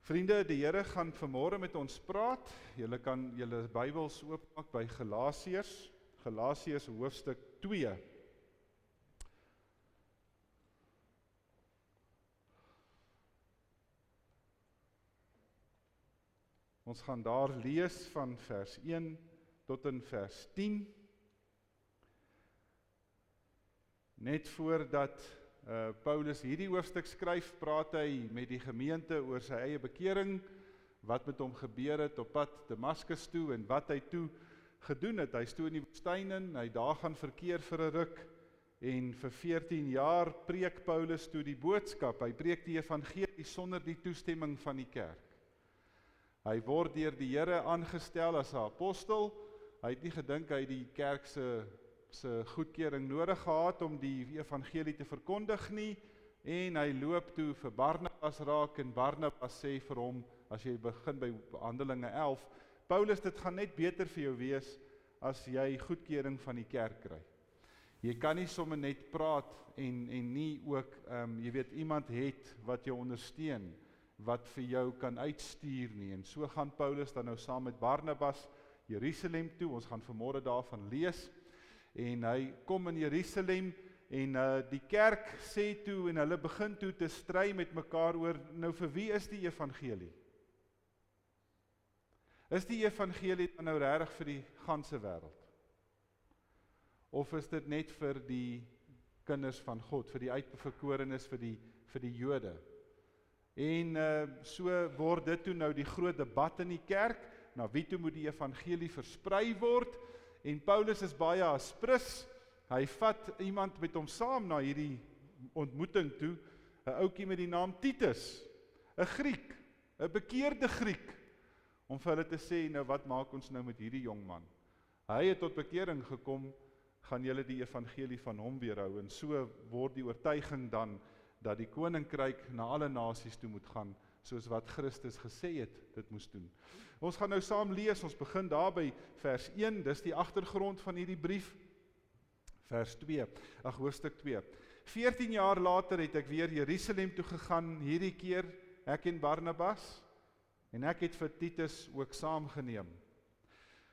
Vriende, die Here gaan vanmôre met ons praat. Julle kan julle Bybels oopmaak by Galasiërs hoofstuk 2. Ons gaan daar lees van vers 1 tot in vers 10. Net voordat Paulus hierdie hoofstuk skryf, praat hy met die gemeente oor sy eie bekering, wat met hom gebeur het op pad Damaskus toe en wat hy toe gedoen het. Hy is toe in die woestyn in, hy daar gaan verkeer vir 'n ruk en vir 14 jaar preek Paulus toe die boodskap. Hy preek die evangelie sonder die toestemming van die kerk. Hy word deur die Here aangestel as 'n apostel. Hy het nie gedink hy het die kerk se goedkeuring nodig gehad om die evangelie te verkondig nie, en hy loop toe vir Barnabas raak, en Barnabas sê vir hom, as jy begin by Handelinge 11, Paulus, dit gaan net beter vir jou wees, as jy goedkeuring van die kerk kry. Jy kan nie sommer net praat, en nie ook, jy weet, iemand het, wat jou ondersteun, wat vir jou kan uitstuur nie, en so gaan Paulus dan nou saam met Barnabas, Jerusalem toe, ons gaan vanmôre daarvan lees, en hy kom in Jerusalem, en die kerk sê toe, en hulle begin toe te stry met mekaar oor, nou vir wie is die evangelie? Is die evangelie dan nou regtig vir die ganse wêreld? Of is dit net vir die kinders van God, vir die uitverkorenes, vir die Jode? En so word dit toe nou die groot debat in die kerk, na wie toe moet die evangelie versprei word, en Paulus is baie aspris, hy vat iemand met hom saam na hierdie ontmoeting toe, 'n ouetjie met die naam Titus, 'n Griek, 'n bekeerde Griek, om vir hulle te sê, nou wat maak ons nou met hierdie jong man? Hy het tot bekering gekom, gaan julle die evangelie van hom weerhou, en so word die oortuiging dan, dat die koninkryk na alle nasies toe moet gaan, soos wat Christus gesê het, dit moes doen. Ons gaan nou saam lees, ons begin daar by vers 1, dis die agtergrond van hierdie brief, hoofstuk 2. 14 jaar later het ek weer Jerusalem toe gegaan, hierdie keer, ek en Barnabas, en ek het vir Titus ook saamgeneem.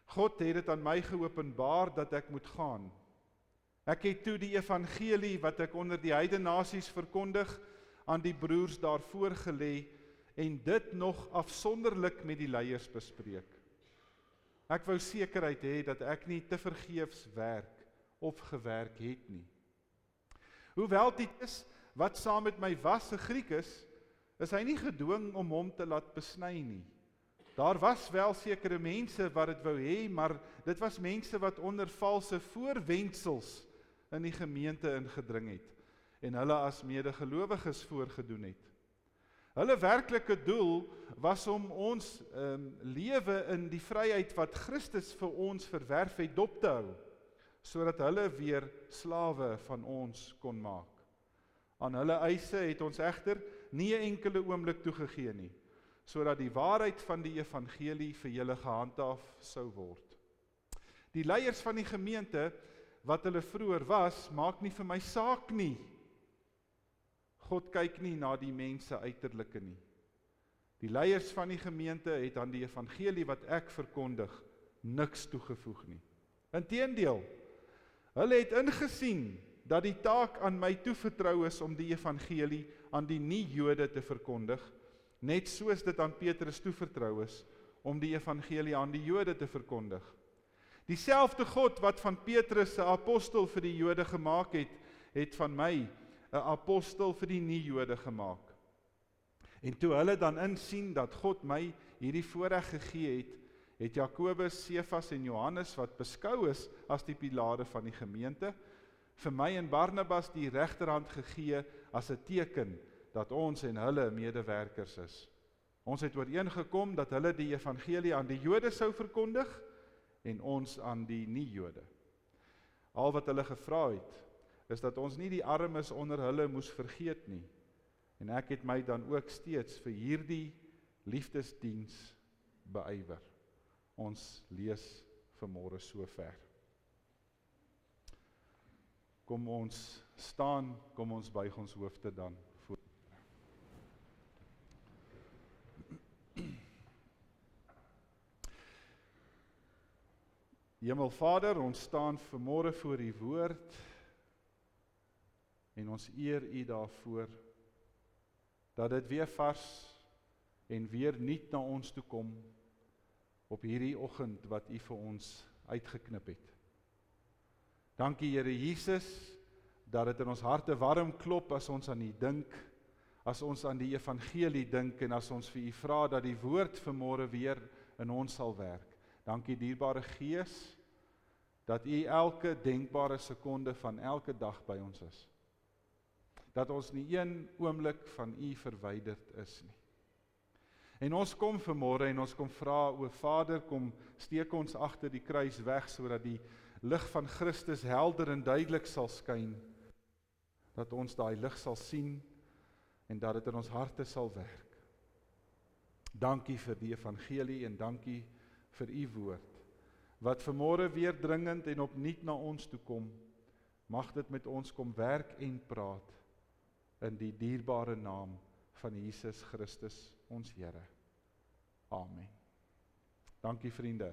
God het dit aan my geopenbaar dat ek moet gaan. Ek het toe die evangelie wat ek onder die heidenasies verkondig, aan die broers daar voorgelê, en dit nog afsonderlik met die leiers bespreek. Ek wou sekerheid hê dat ek nie te vergeefs werk of gewerk het nie. Hoewel Titus, wat saam met my was, 'n Griek is hy nie gedwing om hom te laat besny nie. Daar was wel sekere mense wat dit wou hê, maar dit was mense wat onder valse voorwendsels in die gemeente ingedring het, en hulle as medegelowiges voorgedoen het. Hulle werklike doel was om ons lewe in die vryheid wat Christus vir ons verwerf het dop te hou, sodat hulle weer slawe van ons kon maak. Aan hulle eise het ons egter nie 'n enkele oomblik toegegee nie, sodat die waarheid van die evangelie vir julle gehandhaaf sou word. Die leiers van die gemeente, wat hulle vroeër was, maak nie vir my saak nie. God kyk nie na die mense uiterlike nie. Die leiers van die gemeente het aan die evangelie wat ek verkondig, niks toegevoeg nie. Inteendeel, hulle het ingesien dat die taak aan my toevertrou is om die evangelie aan die nie-Jode te verkondig, net soos dit aan Petrus toevertrou is om die evangelie aan die Jode te verkondig. Dieselfde God wat van Petrus 'n apostel vir die Jode gemaak het, het van my 'n apostel vir die nie-Jode gemaak. En toe hulle dan insien dat God my hierdie voorreg gegee het, het Jakobus, Sefas en Johannes, wat beskou is as die pilare van die gemeente, vir my en Barnabas die regterhand gegee as 'n teken dat ons en hulle medewerkers is. Ons het ooreengekom dat hulle die evangelie aan die Jode sou verkondig en ons aan die nie-Jode. Al wat hulle gevra het, is dat ons nie die armes onder hulle moes vergeet nie. En ek het my dan ook steeds vir hierdie liefdesdiens beywer. Ons lees vanmôre so ver. Kom ons staan, kom ons buig ons hoofde dan voor. Hemelvader, ons staan vanmôre voor U woord en ons eer U daarvoor dat dit weer vars en weer nuut na ons toe kom op hierdie oggend wat U vir ons uitgeknip het. Dankie Here Jesus, dat dit in ons harte warm klop as ons aan U dink, as ons aan die evangelie dink en as ons vir U vra dat die woord vanmôre weer in ons sal werk. Dankie dierbare Gees, dat U elke denkbare sekonde van elke dag by ons is. Dat ons nie een oomblik van U verwyderd is nie. En ons kom vanmôre en ons kom vra, o Vader, kom steek ons agter die kruis weg, sodat die lig van Christus helder en duidelik sal skyn, dat ons daai lig sal sien en dat dit in ons harte sal werk. Dankie vir die evangelie en dankie vir U woord, wat vanmôre weer dringend en opnuut na ons toe kom. Mag dit met ons kom werk en praat in die dierbare naam van Jesus Christus, ons Here. Amen. Dankie vriende.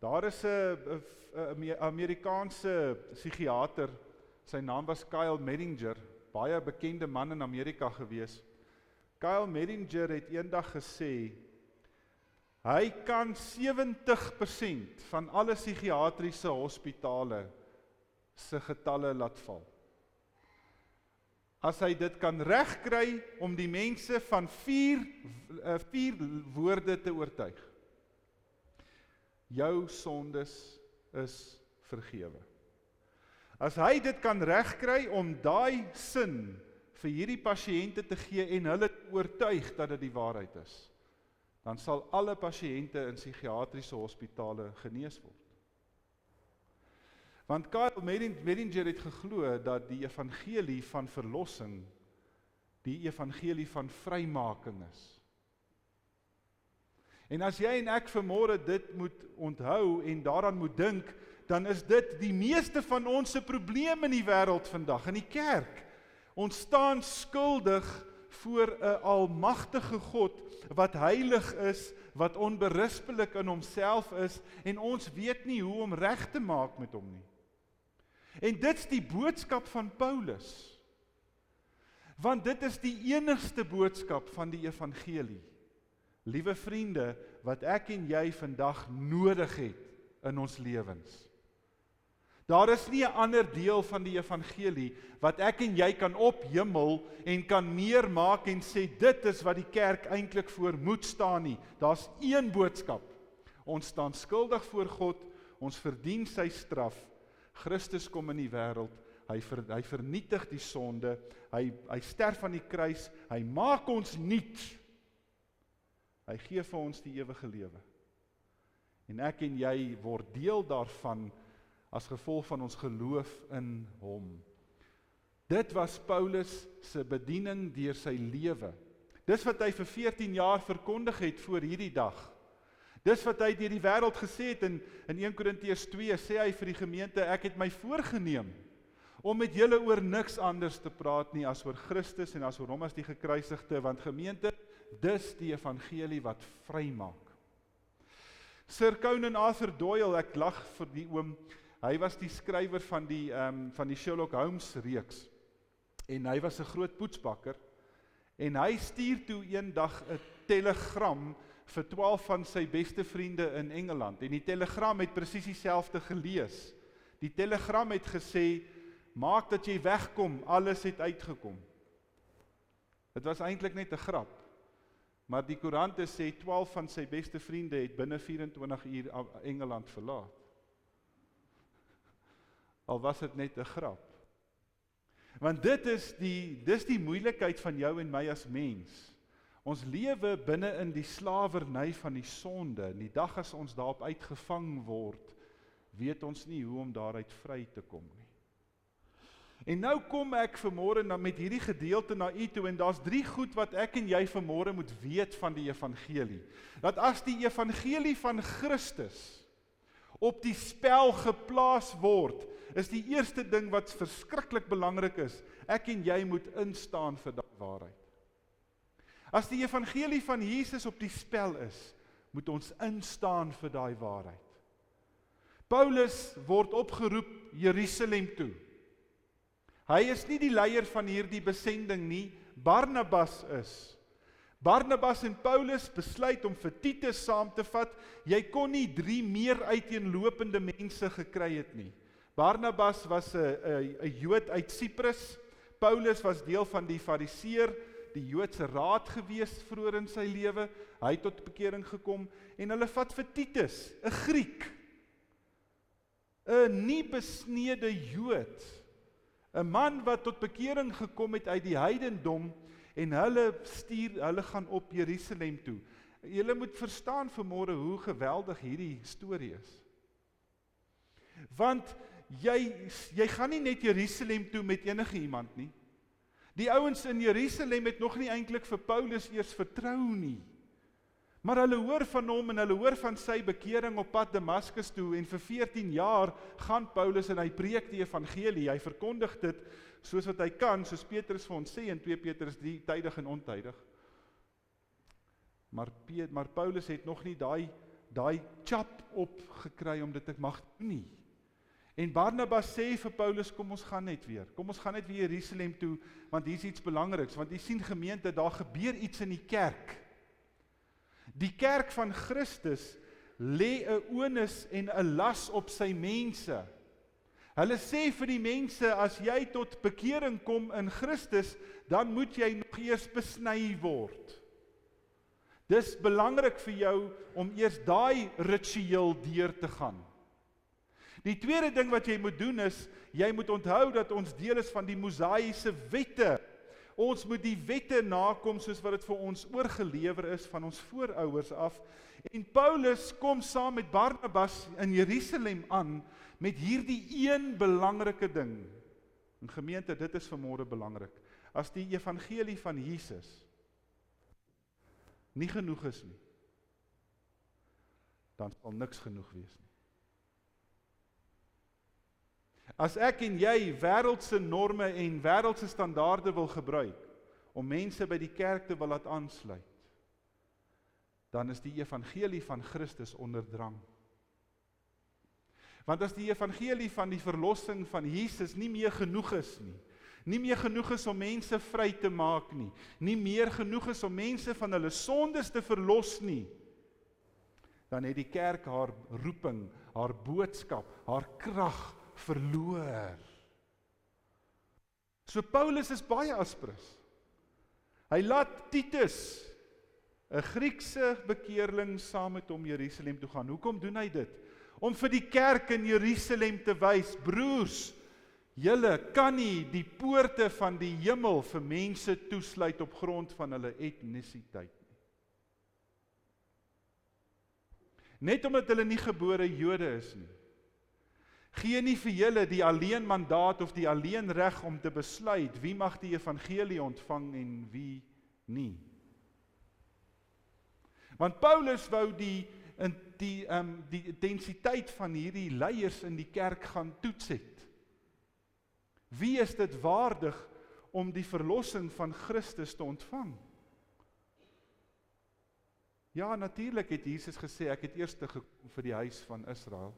Daar is 'n Amerikaanse psigiater, sy naam was Kyle Medinger, baie bekende man in Amerika gewees. Kyle Medinger het eendag gesê, hy kan 70% van alle psigiatriese hospitale se getalle laat val. As hy dit kan regkry om die mense van vier woorde te oortuig. Jou sondes is vergewe. As hy dit kan regkry om daai sin vir hierdie pasiënte te gee en hulle te oortuig dat dit die waarheid is, dan sal alle pasiënte in psigiatriese hospitale genees word. Want Kyle Medinger het geglo dat die evangelie van verlossing die evangelie van vrymaking is. En as jy en ek vanmôre dit moet onthou en daaraan moet dink, dan is dit die meeste van ons se probleem in die wêreld vandag, in die kerk. Ons staan skuldig voor 'n almagtige God wat heilig is, wat onberispelik in homself is en ons weet nie hoe om reg te maak met hom nie. En dit's die boodskap van Paulus. Want dit is die enigste boodskap van die evangelie. Liewe vriende, wat ek en jy vandag nodig het in ons lewens. Daar is nie 'n ander deel van die evangelie wat ek en jy kan ophemel en kan meer maak en sê dit is wat die kerk eintlik voor moet staan nie. Daar's een boodskap. Ons staan skuldig voor God, ons verdien sy straf. Christus kom in die wêreld, hy vernietig die sonde, hy sterf aan die kruis, hy maak ons nuut. Hy gee vir ons die ewige lewe. En ek en jy word deel daarvan as gevolg van ons geloof in hom. Dit was Paulus se bediening deur sy lewe. Dis wat hy vir 14 jaar verkondig het voor hierdie dag. Dis wat hy deur die wêreld gesê het in 1 Korintiërs 2 sê hy vir die gemeente, ek het my voorgenem om met julle oor niks anders te praat nie as oor Christus en as oor hom as die gekruisigde, want gemeente, dis die evangelie wat vrymaak. Sir Conan Arthur Doyle, ek lag vir die oom, hy was die skrywer van die Sherlock Holmes reeks, en hy was 'n groot poetsbakker, en hy stuur toe eendag 'n telegram vir 12 van sy beste vriende in Engeland, en die telegram het presies dieselfde gelees. Die telegram het gesê, maak dat jy wegkom, alles het uitgekom. Dit was eintlik net 'n grap, maar die koerante sê 12 van sy beste vriende het binne 24 uur Engeland verlaat. Al was dit net 'n grap. Want dit is die moeilikheid van jou en my as mens. Ons lewe binne in die slawerny van die sonde. En die dag as ons daarop uitgevang word, weet ons nie hoe om daaruit vry te kom nie. En nou kom ek vanmôre met hierdie gedeelte na u toe, en daar's 3 goed wat ek en jy vanmôre moet weet van die evangelie. Dat as die evangelie van Christus op die spel geplaas word, is die eerste ding wat verskriklik belangrik is, ek en jy moet instaan vir daardie waarheid. As die evangelie van Jesus op die spel is, moet ons instaan vir daai waarheid. Paulus word opgeroep Jerusalem toe. Hy is nie die leier van hierdie besending nie, Barnabas is. Barnabas en Paulus besluit om vir Titus saam te vat. Jy kon nie 3 meer uiteenlopende mense gekry het nie. Barnabas was 'n Jood uit Siprus. Paulus was deel van die Fariseer, die Joodse raad gewees vroeër in sy lewe. Hy het tot bekering gekom en hulle vat vir Titus, 'n Griek, 'n nie besnede Jood, 'n man wat tot bekering gekom het uit die heidendom, en hulle gaan op Jerusalem toe. Julle moet verstaan vanmôre hoe geweldig hierdie storie is. Want jy gaan nie net Jerusalem toe met enige iemand nie. Die ouens in Jerusalem het nog nie eintlik vir Paulus eers vertrou nie. Maar hulle hoor van hom en hulle hoor van sy bekering op pad Damaskus toe, en vir 14 jaar gaan Paulus en hy preek die evangelie, hy verkondig dit soos wat hy kan, soos Petrus vir ons sê in 2 Petrus 3, tydig en ontydig. Maar Paulus het nog nie daai chap opgekry om dit te mag doen nie. En Barnabas sê vir Paulus, kom ons gaan net weer Jerusalem toe, want hier is iets belangriks, want jy sien gemeente, daar gebeur iets in die kerk. Die kerk van Christus lê 'n onus en 'n las op sy mense. Hulle sê vir die mense, as jy tot bekering kom in Christus, dan moet jy nog eers besny word. Dis belangrik vir jou om eers daai ritueel deur te gaan. Die tweede ding wat jy moet doen is, jy moet onthou dat ons deel is van die Mosaïese wette. Ons moet die wette nakom soos wat dit vir ons oorgelewer is van ons voorouers af. En Paulus kom saam met Barnabas in Jerusalem aan met hierdie een belangrike ding. En gemeente, dit is vanmôre belangrik. As die evangelie van Jesus nie genoeg is nie, dan sal niks genoeg wees nie. As ek en jy wêreldse norme en wêreldse standaarde wil gebruik om mense by die kerk te wil laat aansluit, dan is die evangelie van Christus onder drang. Want as die evangelie van die verlossing van Jesus nie meer genoeg is nie meer genoeg is om mense vry te maak nie meer genoeg is om mense van hulle sondes te verlos nie, dan het die kerk haar roeping, haar boodskap, haar krag verloor. So Paulus is baie aspres. Hy laat Titus, 'n Griekse bekeerling, saam met hom Jerusalem toe gaan. Hoekom doen hy dit? Om vir die kerk in Jerusalem te wys, broers, julle kan nie die poorte van die hemel vir mense toesluit op grond van hulle etnisiteit nie. Net omdat hulle nie gebore Jode is nie, gee nie vir julle die alleen mandaat of die alleen reg om te besluit wie mag die evangelie ontvang en wie nie. Want Paulus wou die intensiteit van hierdie leiers in die kerk gaan toets het. Wie is dit waardig om die verlossing van Christus te ontvang? Ja, natuurlik het Jesus gesê, ek het eers gekom vir die huis van Israel.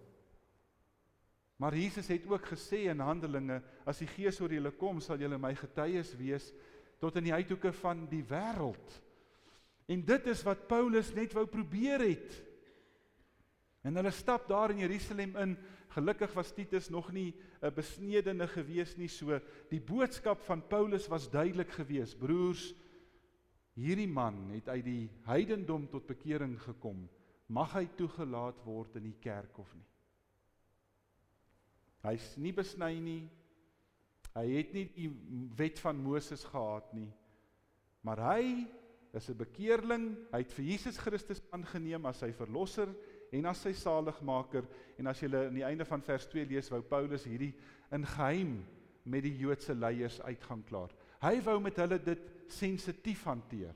Maar Jesus het ook gesê in Handelinge, as die Gees oor julle kom, sal julle my getuies wees tot in die uithoeke van die wêreld. En dit is wat Paulus net wou probeer het. En hulle stap daar in Jerusalem in. Gelukkig was Titus nog nie 'n besnedene gewees nie, so die boodskap van Paulus was duidelik gewees. Broers, hierdie man het uit die heidendom tot bekering gekom. Mag hy toegelaat word in die kerk of nie? Hy is nie besny nie. Hy het nie die wet van Moses gehad nie. Maar hy is 'n bekeerling. Hy het vir Jesus Christus aangeneem as sy verlosser en as sy saligmaker. En as jy aan die einde van vers 2 lees, wou Paulus hierdie in geheim met die Joodse leiers uitgaan klaar. Hy wou met hulle dit sensitief hanteer.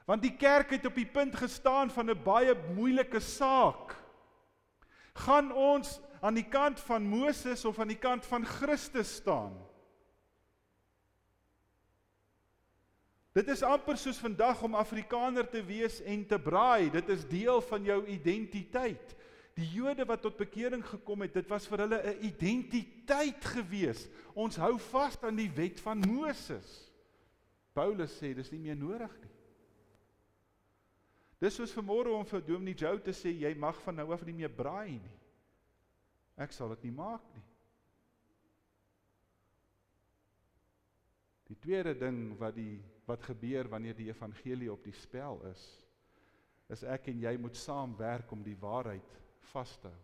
Want die kerk het op die punt gestaan van 'n baie moeilike saak. Gaan ons aan die kant van Moses of aan die kant van Christus staan? Dit is amper soos vandag om Afrikaner te wees en te braai. Dit is deel van jou identiteit. Die Jode wat tot bekering gekom het, dit was vir hulle 'n identiteit gewees. Ons hou vas aan die wet van Moses. Paulus sê, dis nie meer nodig nie. Dis soos vanmôre om vir Dominee Joe te sê, jy mag van nou af nie meer braai nie. Ek sal dit nie maak nie. Die tweede ding wat gebeur wanneer die evangelie op die spel is ek en jy moet saamwerk om die waarheid vas te hou.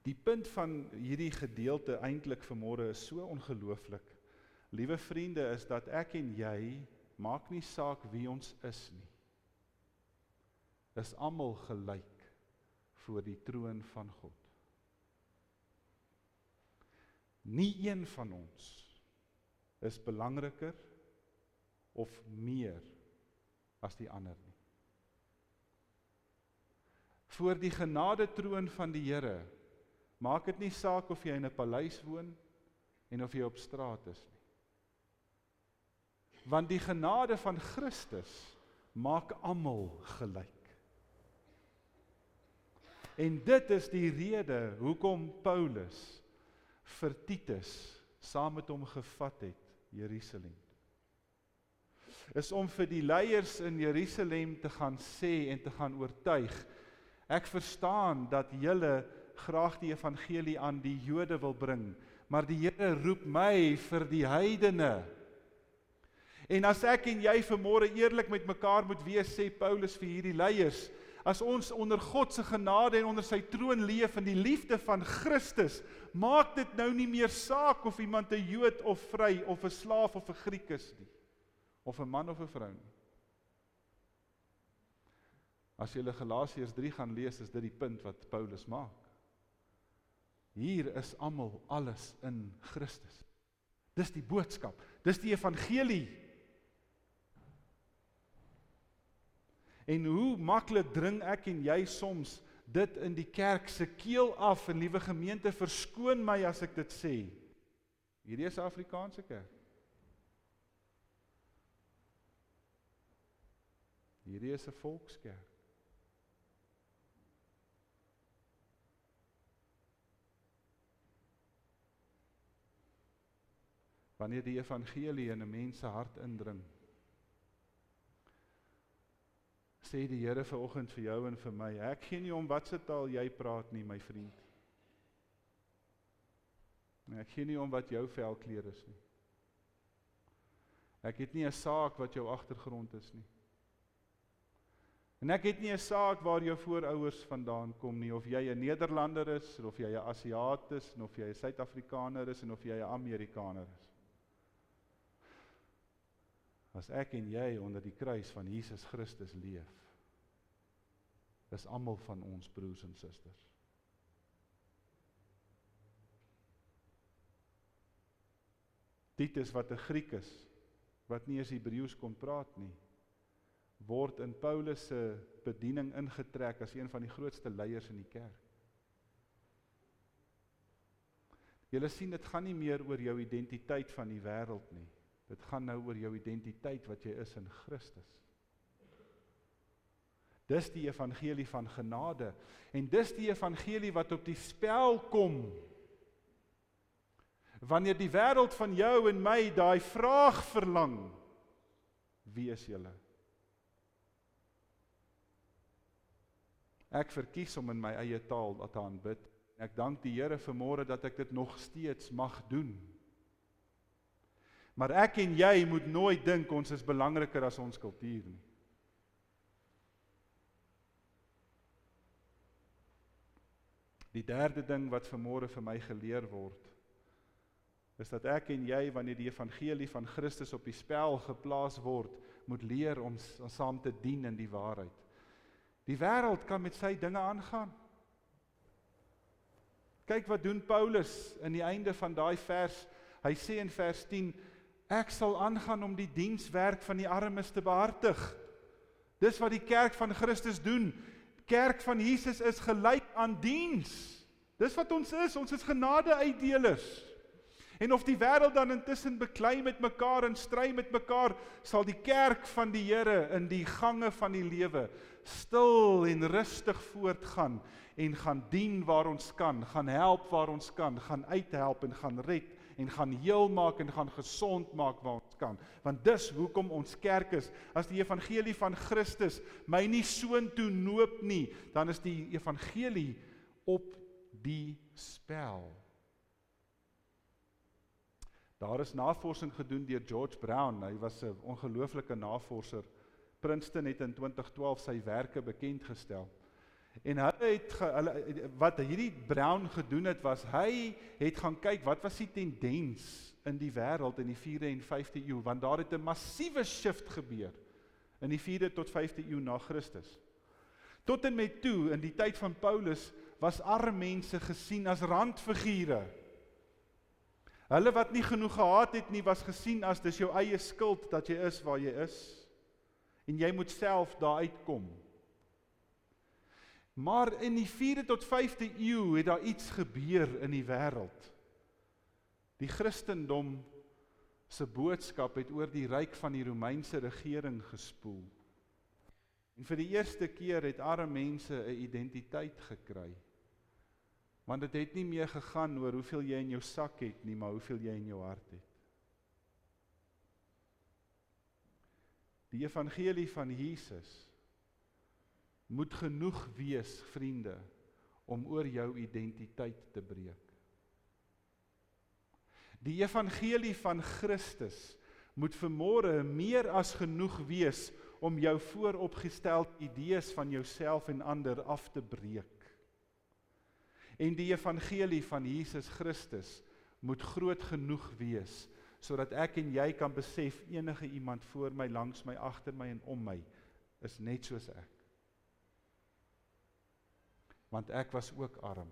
Die punt van hierdie gedeelte eintlik vanmôre is so ongelooflik. Liewe vriende, is dat ek en jy maak nie saak wie ons is nie. Is almal gelyk voor die troon van God. Nie een van ons is belangriker of meer as die ander nie. Voor die genadetroon van die Here maak dit nie saak of jy in 'n paleis woon en of jy op straat is nie. Want die genade van Christus maak almal gelyk. En dit is die rede hoekom Paulus vir Titus saam met hom gevat het Jerusalem. Is om vir die leiers in Jerusalem te gaan sê en te gaan oortuig. Ek verstaan dat julle graag die evangelie aan die Jode wil bring, maar die Here roep my vir die heidene. En as ek en jy vanmôre eerlik met mekaar moet wees, sê Paulus vir hierdie leiers, as ons onder God se genade en onder sy troon leef in die liefde van Christus, maak dit nou nie meer saak of iemand 'n Jood of vry, of 'n slaaf of 'n Griek is nie, of 'n man of 'n vrou nie. As jy Galasiërs 3 gaan lees, is dit die punt wat Paulus maak. Hier is almal alles in Christus. Dis die boodskap, dis die evangelie. En hoe maklik dring ek en jy soms dit in die kerk se keel af, en liewe gemeente, verskoon my as ek dit sê. Hierdie is 'n Afrikaanse kerk. Hierdie is 'n volkskerk. Wanneer die evangelie in 'n mens se hart indring, sê die Here vanoggend vir jou en vir my, ek gee nie om wat se taal jy praat nie, my vriend. Ek gee nie om wat jou velkleur is nie. Ek het nie 'n saak wat jou agtergrond is nie. En ek het nie 'n saak waar jou voorouers vandaan kom nie, of jy 'n Nederlander is, of jy 'n Asiat is, en of jy 'n Suid-Afrikaner is, en of jy 'n Amerikaner is. As ek en jy onder die kruis van Jesus Christus leef, is almal van ons broers en susters. Titus wat 'n Griek is, wat nie eens Hebreëus kon praat nie, word in Paulus se bediening ingetrek as een van die grootste leiers in die kerk. Julle sien, dit gaan nie meer oor jou identiteit van die wêreld nie. Dit gaan nou oor jou identiteit wat jy is in Christus. Dis die evangelie van genade, en dis die evangelie wat op die spel kom. Wanneer die wêreld van jou en my daai vraag verlang, wie is julle? Ek verkies om in my eie taal te aanbid. Ek dank die Here vanmôre dat ek dit nog steeds mag doen. Maar ek en jy moet nooit dink ons is belangriker as ons kultuur nie. Die derde ding wat vanmôre vir my geleer word, is dat ek en jy, wanneer die evangelie van Christus op die spel geplaas word, moet leer om saam te dien in die waarheid. Die wêreld kan met sy dinge aangaan. Kyk wat doen Paulus in die einde van daai vers. Hy sê in vers 10, ek sal aangaan om die dienswerk van die armes te behartig. Dis wat die kerk van Christus doen. Kerk van Jesus is gelyk aan diens. Dis wat ons is genade-uitdelers. En of die wêreld dan intussen beklei met mekaar en stry met mekaar, sal die kerk van die Here in die gange van die lewe stil en rustig voortgaan en gaan dien waar ons kan, gaan help waar ons kan, gaan uithelp en gaan red en gaan heel maak en gaan gesond maak waar ons kan. Want dis hoekom ons kerk is. As die evangelie van Christus my nie soontoe noop nie, dan is die evangelie op die spel. Daar is navorsing gedoen deur George Brown. Hy was 'n ongelooflike navorser. Princeton het in 2012 sy werke bekend gestel. En wat hierdie Brown gedoen het, was hy het gaan kyk wat was die tendens in die wêreld in die 4de en 5de eeu, want daar het 'n massiewe shift gebeur in die 4de tot 5de eeu na Christus. Tot en met toe, in die tyd van Paulus, was arme mense gesien as randfigure. Hulle wat nie genoeg gehad het nie, was gesien as dis jou eie skuld dat jy is waar jy is. En jy moet self daar uitkom. Maar in die 4de tot 5de eeu het daar iets gebeur in die wêreld. Die Christendom se boodskap het oor die ryk van die Romeinse regering gespoel. En vir die eerste keer het arme mense 'n identiteit gekry. Want dit het nie meer gegaan oor hoeveel jy in jou sak het nie, maar hoeveel jy in jou hart het. Die evangelie van Jesus moet genoeg wees, vriende, om oor jou identiteit te breek. Die evangelie van Christus moet vanmôre meer as genoeg wees om jou vooropgestelde idees van jouself en ander af te breek. En die evangelie van Jesus Christus moet groot genoeg wees, sodat ek en jy kan besef enige iemand voor my, langs my, agter my en om my is net soos ek. Want ek was ook arm.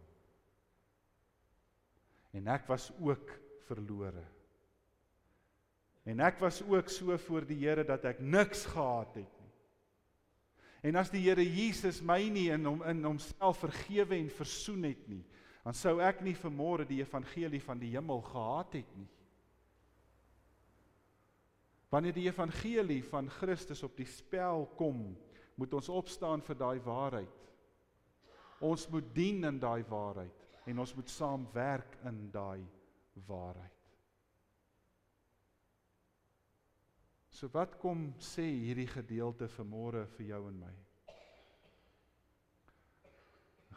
En ek was ook verlore. En ek was ook so voor die Here dat ek niks gehad het nie. En as die Here Jesus my nie in homself vergewe en versoen het nie, dan sou ek nie vanmôre die evangelie van die hemel gehad het nie. Wanneer die evangelie van Christus op die spel kom, moet ons opstaan vir daai waarheid. Ons moet dien in daai waarheid en ons moet saam werk in daai waarheid. So wat kom sê hierdie gedeelte vanmôre vir jou en my?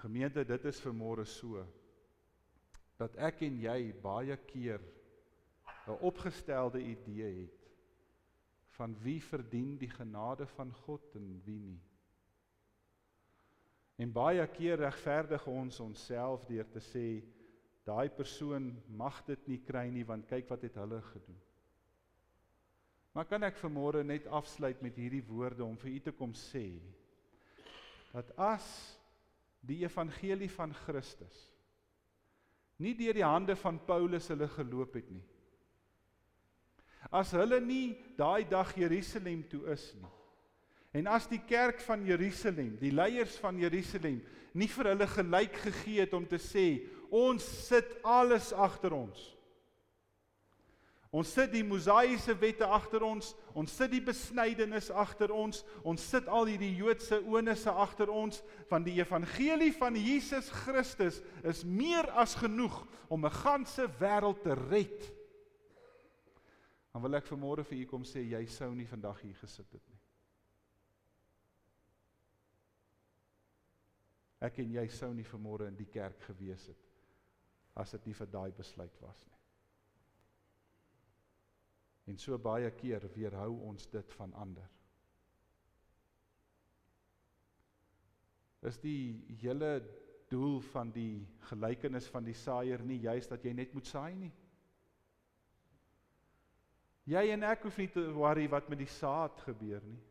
Gemeente, dit is vanmôre so, dat ek en jy baie keer 'n opgestelde idee het van wie verdien die genade van God en wie nie. En baie keer regverdig ons onsself deur te sê, daai persoon mag dit nie kry nie, want kyk wat het hulle gedoen. Maar kan ek vanmôre net afsluit met hierdie woorde om vir u te kom sê, dat as die evangelie van Christus nie deur die hande van Paulus hulle geloop het nie, as hulle nie daai dag Jerusalem toe is nie, en as die kerk van Jerusalem, die leiers van Jerusalem, nie vir hulle gelyk gegee het om te sê, ons sit alles agter ons. Ons sit die Mosaïese wette agter ons sit die besnydenis agter ons sit al hierdie Joodse onisse agter ons, want die evangelie van Jesus Christus is meer as genoeg om 'n ganse wêreld te red. Dan wil ek vanmôre vir u kom sê, jy sou nie vandag hier gesit het nie. Ek en jy sou nie vanmôre in die kerk gewees het, as dit nie vir daai besluit was nie. En so baie keer weerhou ons dit van ander. Is die hele doel van die gelykenis van die saaiër nie juist dat jy net moet saai nie? Jy en ek hoef nie te worry wat met die saad gebeur nie.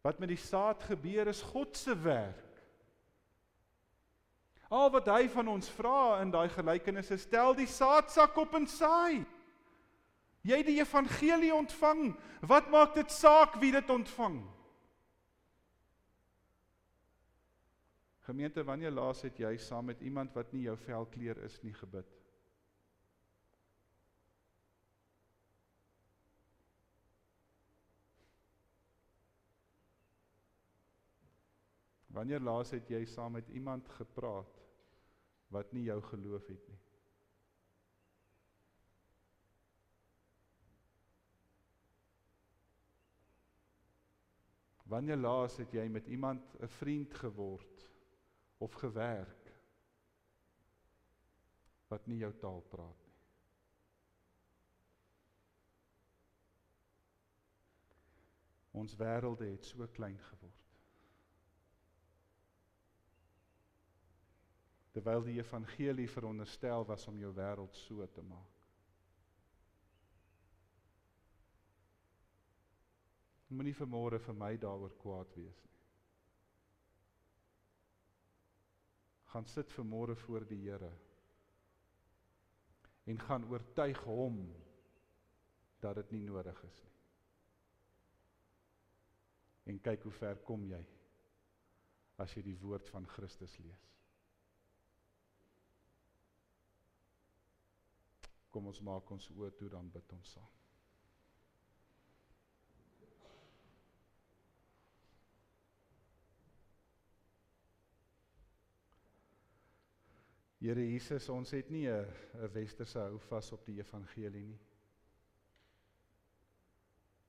Wat met die saad gebeur is God se werk. Al wat hy van ons vra in daai gelykenis is, stel die saadsak op en saai. Jy het die evangelie ontvang, wat maak dit saak wie dit ontvang? Gemeente, wanneer laas het jy saam met iemand wat nie jou velkleur is nie gebid? Wanneer laas het jy saam met iemand gepraat wat nie jou geloof het nie? Wanneer laas het jy met iemand 'n vriend geword of gewerk wat nie jou taal praat nie? Ons wêrelde het so klein geword. Terwyl die evangelie veronderstel was om jou wêreld so te maak. Moenie vanmôre vir my daaroor kwaad wees nie. Gaan sit vanmôre voor die Here en gaan oortuig hom dat dit nie nodig is nie. En kyk hoe ver kom jy as jy die woord van Christus lees. Kom ons maak ons oë toe, dan bid ons saam. Here Jesus, ons het nie 'n westerse houvas op die evangelie nie.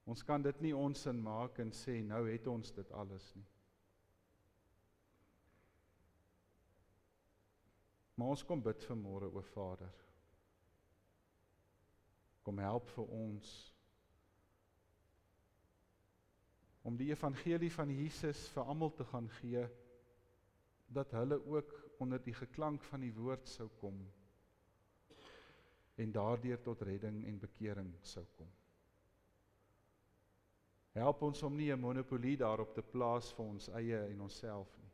Ons kan dit nie ons in maak en sê, nou het ons dit alles nie. Maar ons kom bid vanmôre, o Vader. Kom help vir ons om die evangelie van Jesus vir almal te gaan gee, dat hulle ook onder die geklank van die woord sou kom en daardeur tot redding en bekering sou kom. Help ons om nie 'n monopolie daarop te plaas vir ons eie en onsself nie.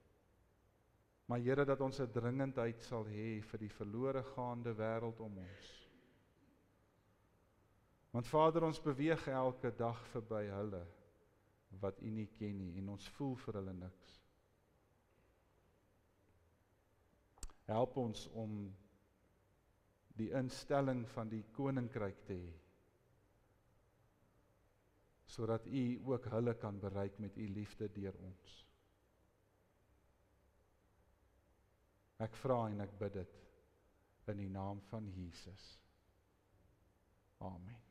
Maar Here, dat ons 'n dringendheid sal hê vir die verlore gaande wêreld om ons. Want Vader, ons beweeg elke dag verby hulle wat U nie ken nie en ons voel vir hulle niks. Help ons om die instelling van die koninkryk te hê, sodat U ook hulle kan bereik met U liefde deur ons. Ek vra en ek bid dit in die naam van Jesus. Amen.